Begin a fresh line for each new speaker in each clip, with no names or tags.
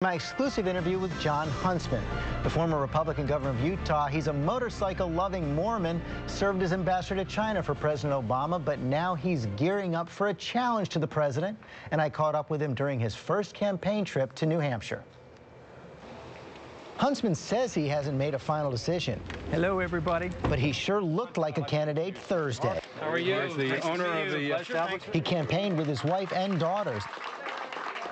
My exclusive interview with Jon Huntsma, the former Republican governor of Utah. He's a motorcycle-loving Mormon, served as ambassador to China for President Obama, but now he's gearing up for a challenge to the president, and I caught up with him during his first campaign trip to New Hampshire. Huntsman says he hasn't made a final decision.
Hello, everybody.
But he sure looked like a candidate Thursday.
How are you? The owner of the establishment.
He campaigned with his wife and daughters.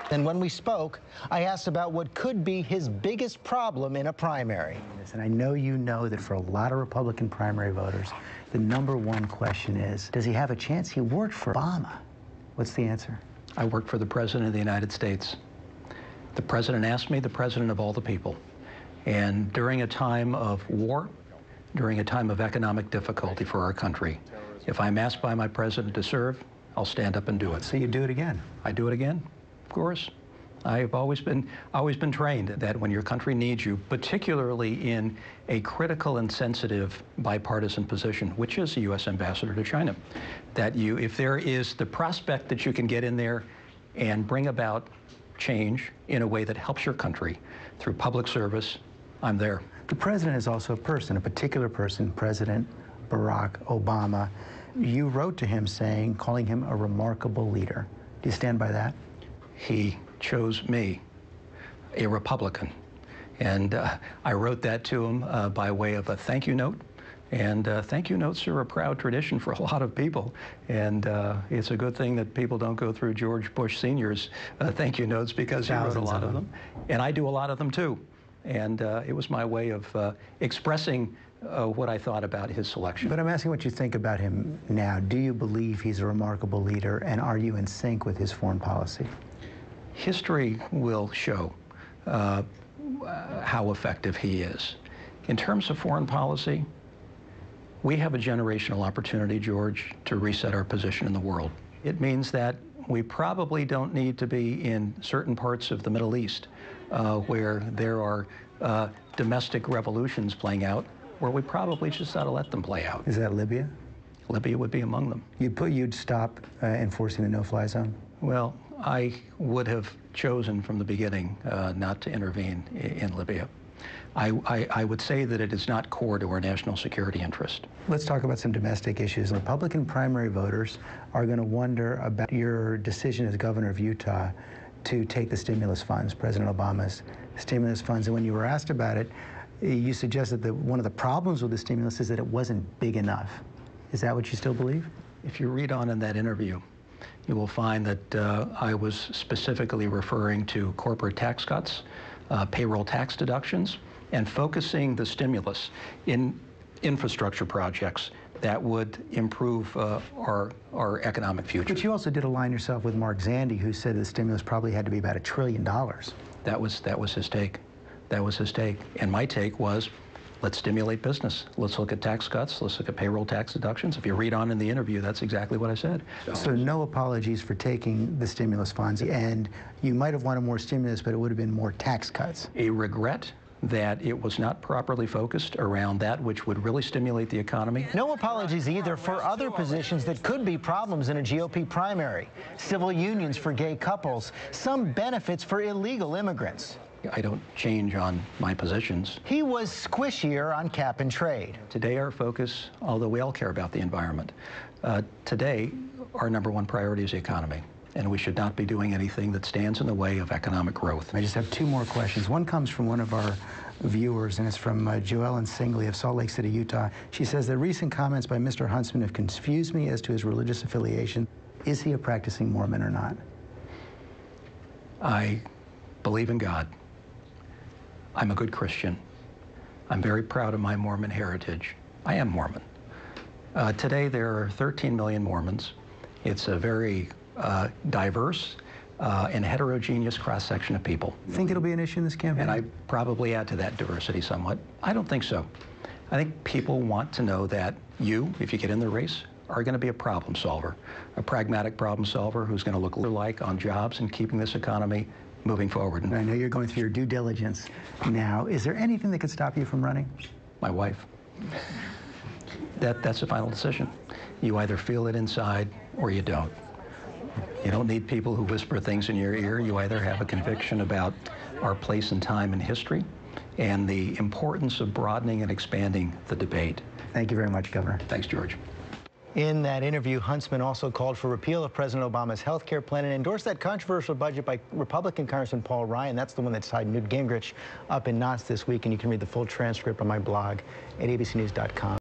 And when we spoke, I asked about what could be his biggest problem in a primary. And I know you know that for a lot of Republican primary voters, the #1 question is, does he have a chance? He worked for Obama. What's the answer?
I worked for the President of the United States. The President asked me, the President of all the people. And during a time of war, during a time of economic difficulty for our country, if I'm asked by my President to serve, I'll stand up and do it.
So you do it again?
I do it again. Of course. I've always been trained that when your country needs you, particularly in a critical and sensitive bipartisan position, which is the U.S. ambassador to China, that if there is the prospect that you can get in there and bring about change in a way that helps your country through public service, I'm there.
The president is also a person, a particular person, President Barack Obama. You wrote to him calling him a remarkable leader. Do you stand by that?
He chose me, a Republican. And I wrote that to him by way of a thank you note. And thank you notes are a proud tradition for a lot of people. And it's a good thing that people don't go through George Bush Sr.'s thank you notes, because he wrote a lot of them. And I do a lot of them too. And it was my way of expressing what I thought about his selection.
But I'm asking what you think about him now. Do you believe he's a remarkable leader, and are you in sync with his foreign policy?
History will show how effective he is. In terms of foreign policy, we have a generational opportunity, George, to reset our position in the world. It means that we probably don't need to be in certain parts of the Middle East where there are domestic revolutions playing out, where we probably just ought to let them play out.
Is that Libya?
Libya would be among them.
You'd stop enforcing the no-fly zone?
Well, I would have chosen from the beginning not to intervene in Libya. I would say that it is not core to our national security interest.
Let's talk about some domestic issues. Republican primary voters are going to wonder about your decision as governor of Utah to take the stimulus funds, President Obama's stimulus funds. And when you were asked about it, you suggested that one of the problems with the stimulus is that it wasn't big enough. Is that what you still believe?
If you read on in that interview, you will find that I was specifically referring to corporate tax cuts, payroll tax deductions, and focusing the stimulus in infrastructure projects that would improve our economic future.
But you also did align yourself with Mark Zandi, who said the stimulus probably had to be about $1 trillion.
That was his take. That was his take. And my take was, let's stimulate business. Let's look at tax cuts. Let's look at payroll tax deductions. If you read on in the interview, that's exactly what I said.
So no apologies for taking the stimulus funds, and you might have wanted more stimulus, but it would have been more tax cuts.
A regret that it was not properly focused around that which would really stimulate the economy.
No apologies either for other positions that could be problems in a GOP primary. Civil unions for gay couples, some benefits for illegal immigrants.
I don't change on my positions.
He was squishier on cap and trade.
Today our focus, although we all care about the environment, today our #1 priority is the economy. And we should not be doing anything that stands in the way of economic growth.
I just have 2 more questions. One comes from one of our viewers, and it's from Joellen Singley of Salt Lake City, Utah. She says, the recent comments by Mr. Huntsman have confused me as to his religious affiliation. Is he a practicing Mormon or not?
I believe in God. I'm a good Christian. I'm very proud of my Mormon heritage. I am Mormon. Today there are 13 million Mormons. It's a very diverse and heterogeneous cross-section of people.
Think it'll be an issue in this campaign?
And I probably add to that diversity somewhat. I don't think so. I think people want to know that you, if you get in the race, are going to be a problem solver, a pragmatic problem solver who's going to look like on jobs and keeping this economy moving forward.
I know you're going through your due diligence now. Is there anything that could stop you from running?
My wife. That's the final decision. You either feel it inside or you don't. You don't need people who whisper things in your ear. You either have a conviction about our place and time in history and the importance of broadening and expanding the debate.
Thank you very much, Governor.
Thanks, George.
In that interview, Huntsman also called for repeal of President Obama's health care plan and endorsed that controversial budget by Republican Congressman Paul Ryan. That's the one that tied Newt Gingrich up in knots this week, and you can read the full transcript on my blog at abcnews.com.